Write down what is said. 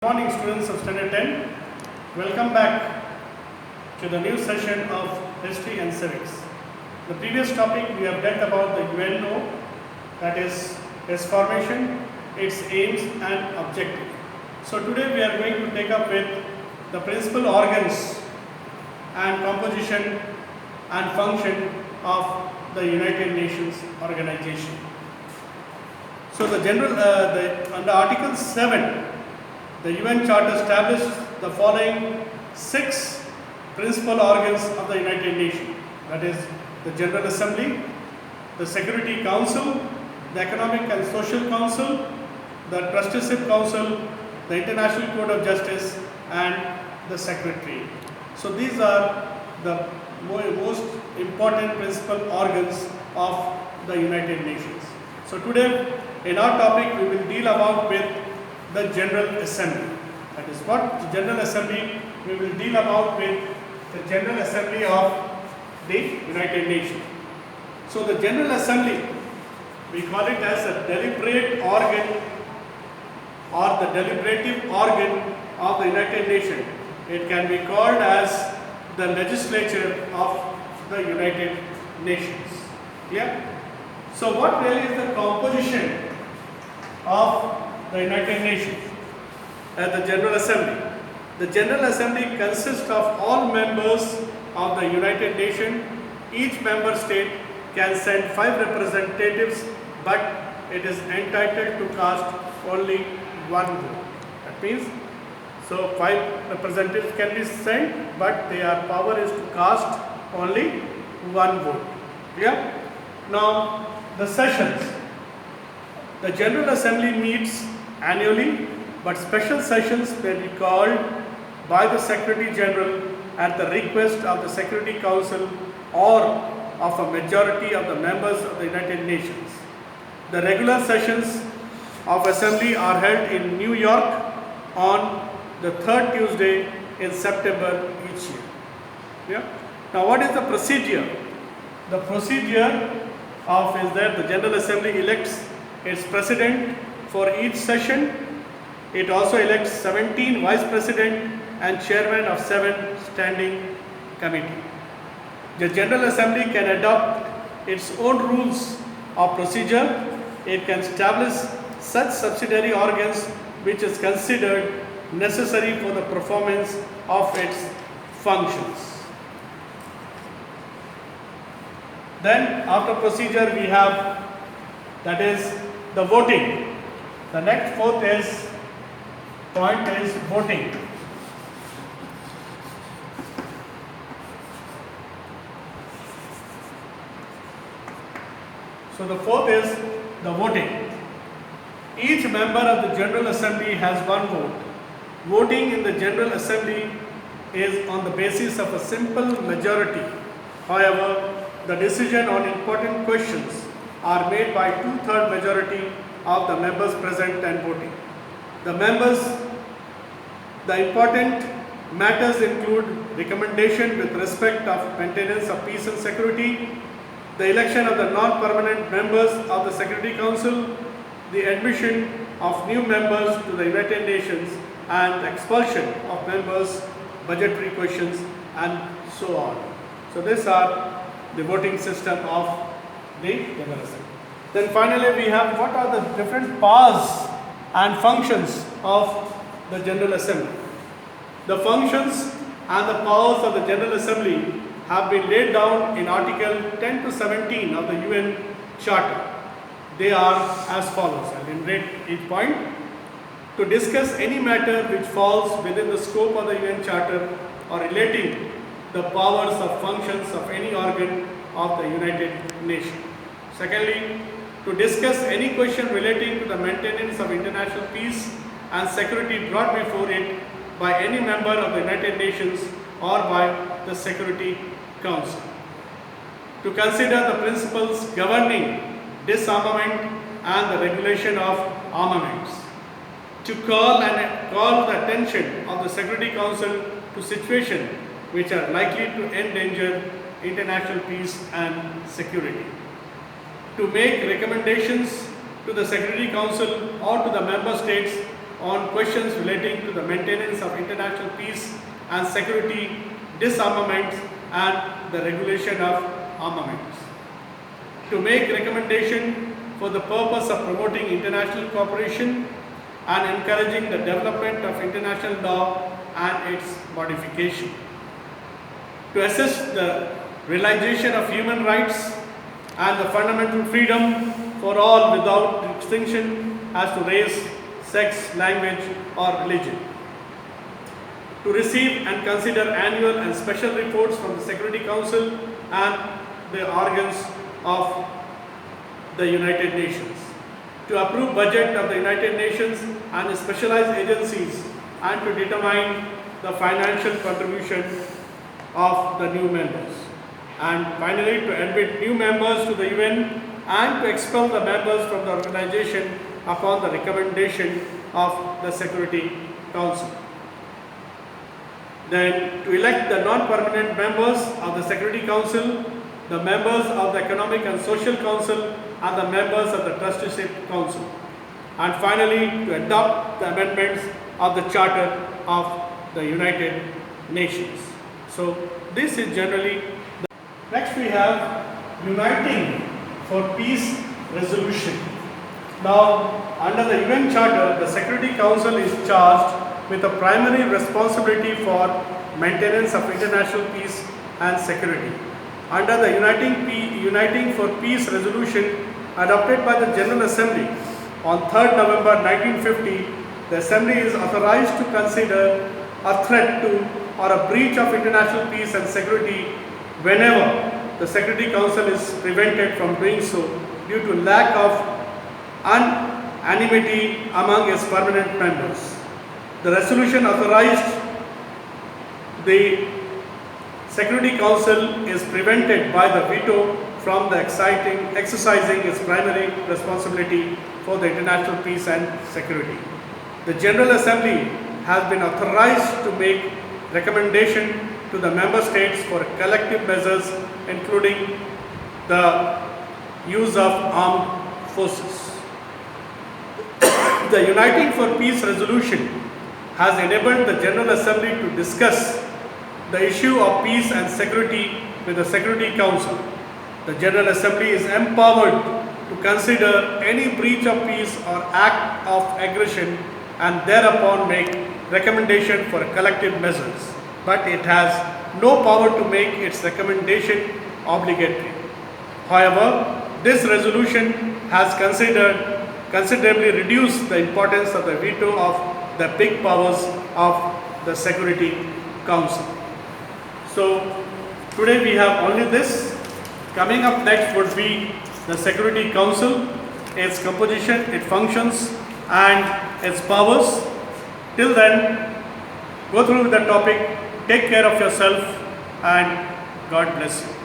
Good morning, students of Standard 10. Welcome back to the new session of History and Civics. The previous topic we have dealt about the UNO, that is its formation, its aims and objective. So today we are going to take up with the principal organs and composition and function of the United Nations organization. So under Article 7, the UN Charter established the following 6 principal organs of the United Nations, that is the General Assembly, the Security Council, the Economic and Social Council, the Trusteeship Council, the International Court of Justice and the Secretary. So these are the most important principal organs of the United Nations. So today in our topic we will deal about with the General Assembly. That is what? The General Assembly, we will deal about with the General Assembly of the United Nations. So the General Assembly, we call it as a deliberate organ or the deliberative organ of the United Nations. It can be called as the legislature of the United Nations. Clear? So what really is the composition of the United Nations at the General Assembly? The General Assembly consists of all members of the United Nations. Each member state can send 5 representatives, but it is entitled to cast only 1 vote. That means, so 5 representatives can be sent, but their power is to cast only 1 vote. Yeah? Now, the sessions. The General Assembly meets annually, but special sessions may be called by the Secretary General at the request of the Security Council or of a majority of the members of the United Nations. The regular sessions of Assembly are held in New York on the 3rd Tuesday in September each year. Yeah? Now what is the procedure? The procedure is that the General Assembly elects its president for each session. It also elects 17 vice president and chairman of 7 standing committee. The General Assembly can adopt its own rules of procedure. It can establish such subsidiary organs which is considered necessary for the performance of its functions. Then after procedure we have, that is the voting. The next point is voting. So the fourth is the voting. Each member of the General Assembly has 1 vote. Voting in the General Assembly is on the basis of a simple majority. However, the decision on important questions are made by 2/3 majority of the members present and voting. The important matters include recommendation with respect of maintenance of peace and security, the election of the non-permanent members of the Security Council, the admission of new members to the United Nations, and expulsion of members, budgetary questions, and so on. So these are the voting system of the General Assembly. Then finally we have what are the different powers and functions of the General Assembly. The functions and the powers of the General Assembly have been laid down in Article 10 to 17 of the UN Charter. They are as follows. I will read each point. To discuss any matter which falls within the scope of the UN Charter or relating the powers of functions of any organ of the United Nations. Secondly, to discuss any question relating to the maintenance of international peace and security brought before it by any member of the United Nations or by the Security Council. To consider the principles governing disarmament and the regulation of armaments. To call the attention of the Security Council to situations which are likely to endanger international peace and security. To make recommendations to the Security Council or to the member states on questions relating to the maintenance of international peace and security, disarmament and the regulation of armaments. To make recommendation for the purpose of promoting international cooperation and encouraging the development of international law and its modification. To assist the realization of human rights and the fundamental freedom for all without distinction as to race, sex, language or religion. To receive and consider annual and special reports from the Security Council and the organs of the United Nations. To approve budget of the United Nations and specialized agencies and to determine the financial contribution of the new members. And finally, to admit new members to the UN and to expel the members from the organization upon the recommendation of the Security Council. Then to elect the non-permanent members of the Security Council, the members of the Economic and Social Council and the members of the Trusteeship Council. And finally, to adopt the amendments of the Charter of the United Nations. So this is generally the next we have Uniting for Peace Resolution. Now, under the UN Charter, the Security Council is charged with the primary responsibility for maintenance of international peace and security. Under the Uniting for Peace Resolution adopted by the General Assembly on 3rd November 1950, the Assembly is authorized to consider a threat to or a breach of international peace and security whenever the Security Council is prevented from doing so due to lack of unanimity among its permanent members. The resolution authorized the Security Council is prevented by the veto from the exercising its primary responsibility for the international peace and security. The General Assembly has been authorized to make recommendation to the member states for collective measures including the use of armed forces. The Uniting for Peace resolution has enabled the General Assembly to discuss the issue of peace and security with the Security Council. The General Assembly is empowered to consider any breach of peace or act of aggression and thereupon make recommendation for collective measures, but it has no power to make its recommendation obligatory. However, this resolution has considerably reduced the importance of the veto of the big powers of the Security Council. So today we have only this. Coming up next would be the Security Council, its composition, its functions and its powers. Till then, go through the topic, take care of yourself and God bless you.